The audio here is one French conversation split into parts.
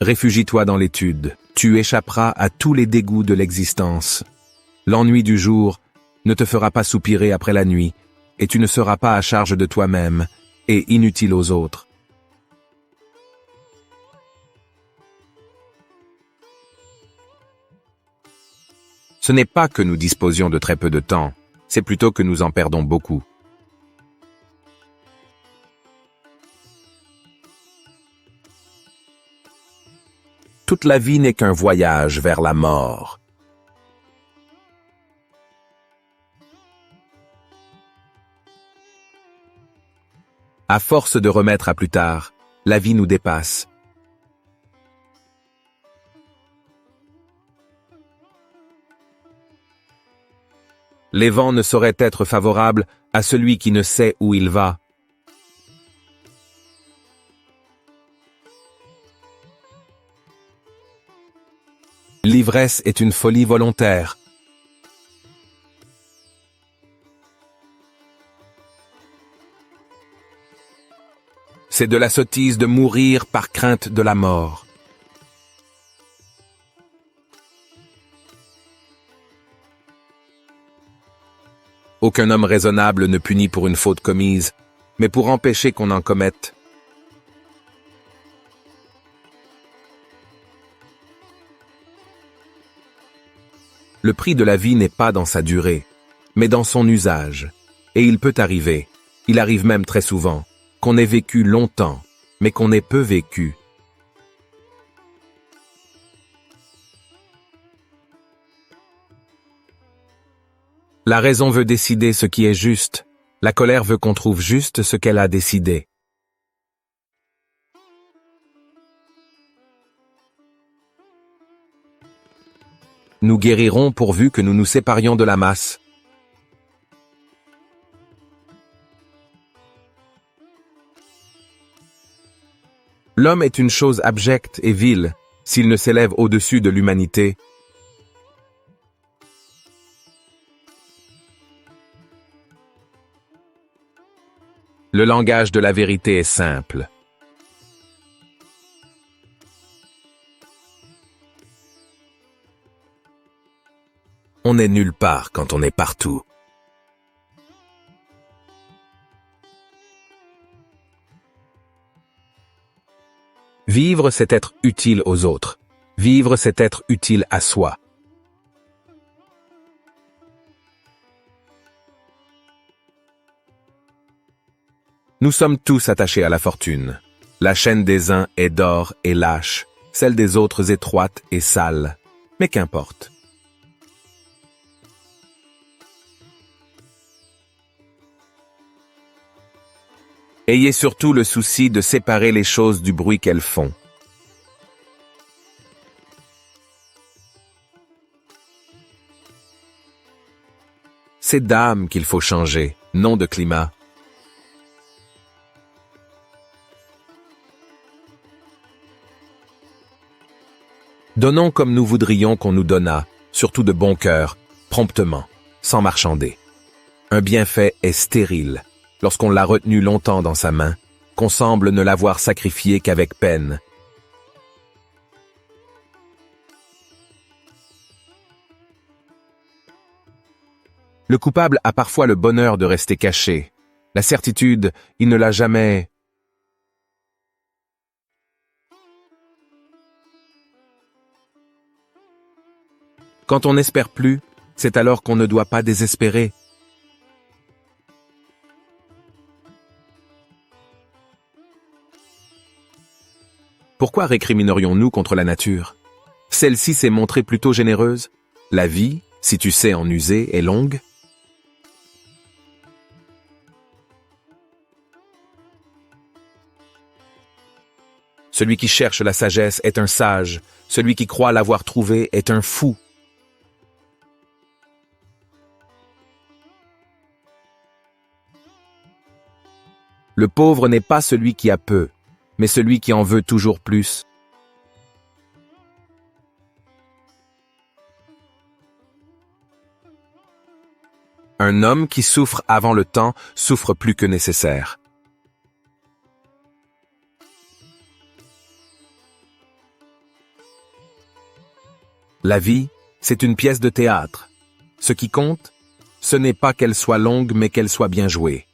Réfugie-toi dans l'étude, tu échapperas à tous les dégoûts de l'existence. L'ennui du jour ne te fera pas soupirer après la nuit, et tu ne seras pas à charge de toi-même et inutile aux autres. Ce n'est pas que nous disposions de très peu de temps, c'est plutôt que nous en perdons beaucoup. Toute la vie n'est qu'un voyage vers la mort. À force de remettre à plus tard, la vie nous dépasse. Les vents ne sauraient être favorables à celui qui ne sait où il va. L'ivresse est une folie volontaire. C'est de la sottise de mourir par crainte de la mort. Aucun homme raisonnable ne punit pour une faute commise, mais pour empêcher qu'on en commette. Le prix de la vie n'est pas dans sa durée, mais dans son usage. Et il peut arriver, il arrive même très souvent, qu'on ait vécu longtemps, mais qu'on ait peu vécu. La raison veut décider ce qui est juste, la colère veut qu'on trouve juste ce qu'elle a décidé. Nous guérirons pourvu que nous nous séparions de la masse. L'homme est une chose abjecte et vile, s'il ne s'élève au-dessus de l'humanité. Le langage de la vérité est simple. On n'est nulle part quand on est partout. Vivre, c'est être utile aux autres. Vivre, c'est être utile à soi. Nous sommes tous attachés à la fortune. La chaîne des uns est d'or et lâche, celle des autres étroite et sale. Mais qu'importe. Ayez surtout le souci de séparer les choses du bruit qu'elles font. C'est d'âme qu'il faut changer, non de climat. Donnons comme nous voudrions qu'on nous donnât, surtout de bon cœur, promptement, sans marchander. Un bienfait est stérile, lorsqu'on l'a retenu longtemps dans sa main, qu'on semble ne l'avoir sacrifié qu'avec peine. Le coupable a parfois le bonheur de rester caché. La certitude, il ne l'a jamais. Quand on n'espère plus, c'est alors qu'on ne doit pas désespérer. Pourquoi récriminerions-nous contre la nature? Celle-ci s'est montrée plutôt généreuse. La vie, si tu sais en user, est longue. Celui qui cherche la sagesse est un sage. Celui qui croit l'avoir trouvée est un fou. Le pauvre n'est pas celui qui a peu, mais celui qui en veut toujours plus. Un homme qui souffre avant le temps souffre plus que nécessaire. La vie, c'est une pièce de théâtre. Ce qui compte, ce n'est pas qu'elle soit longue, mais qu'elle soit bien jouée.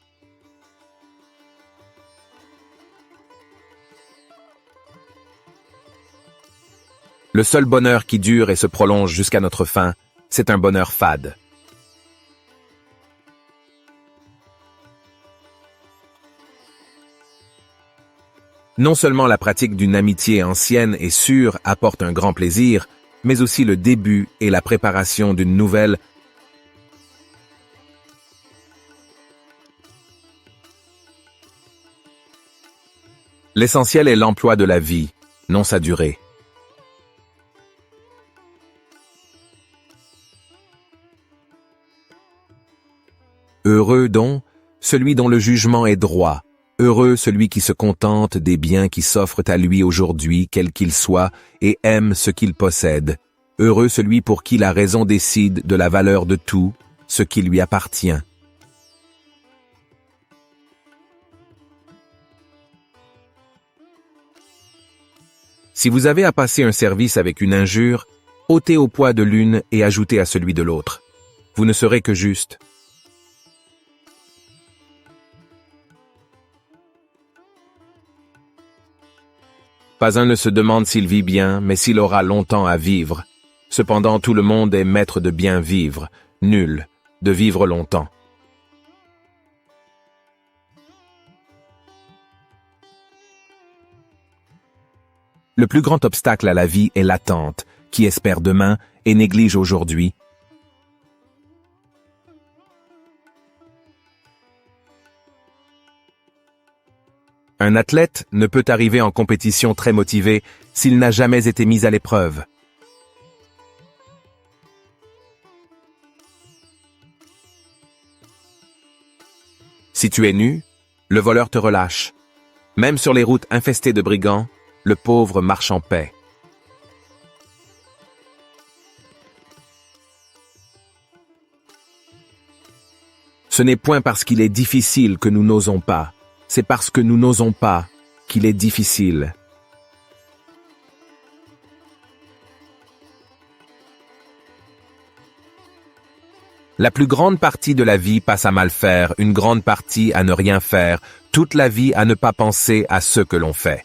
Le seul bonheur qui dure et se prolonge jusqu'à notre fin, c'est un bonheur fade. Non seulement la pratique d'une amitié ancienne et sûre apporte un grand plaisir, mais aussi le début et la préparation d'une nouvelle. L'essentiel est l'emploi de la vie, non sa durée. Heureux donc celui dont le jugement est droit, heureux celui qui se contente des biens qui s'offrent à lui aujourd'hui, quels qu'ils soient, et aime ce qu'il possède, heureux celui pour qui la raison décide de la valeur de tout, ce qui lui appartient. Si vous avez à passer un service avec une injure, ôtez au poids de l'une et ajoutez à celui de l'autre. Vous ne serez que juste. Pas un ne se demande s'il vit bien, mais s'il aura longtemps à vivre. Cependant, tout le monde est maître de bien vivre, nul de vivre longtemps. Le plus grand obstacle à la vie est l'attente, qui espère demain et néglige aujourd'hui. Un athlète ne peut arriver en compétition très motivé s'il n'a jamais été mis à l'épreuve. Si tu es nu, le voleur te relâche. Même sur les routes infestées de brigands, le pauvre marche en paix. Ce n'est point parce qu'il est difficile que nous n'osons pas. C'est parce que nous n'osons pas qu'il est difficile. La plus grande partie de la vie passe à mal faire, une grande partie à ne rien faire, toute la vie à ne pas penser à ce que l'on fait.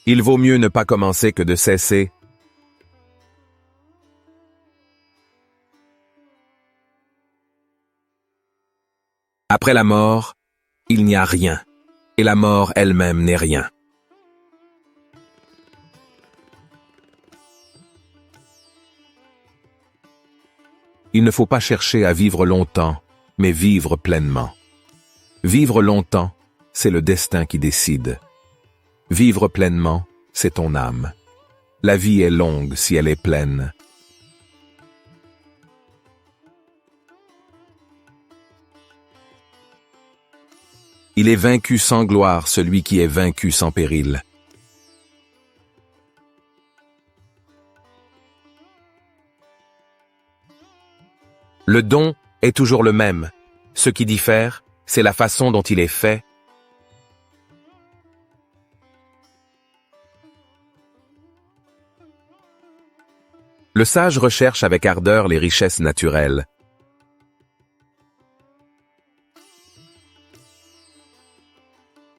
Il vaut mieux ne pas commencer que de cesser. Après la mort, il n'y a rien, et la mort elle-même n'est rien. Il ne faut pas chercher à vivre longtemps, mais vivre pleinement. Vivre longtemps, c'est le destin qui décide. Vivre pleinement, c'est ton âme. La vie est longue si elle est pleine. Il est vaincu sans gloire celui qui est vaincu sans péril. Le don est toujours le même. Ce qui diffère, c'est la façon dont il est fait. Le sage recherche avec ardeur les richesses naturelles.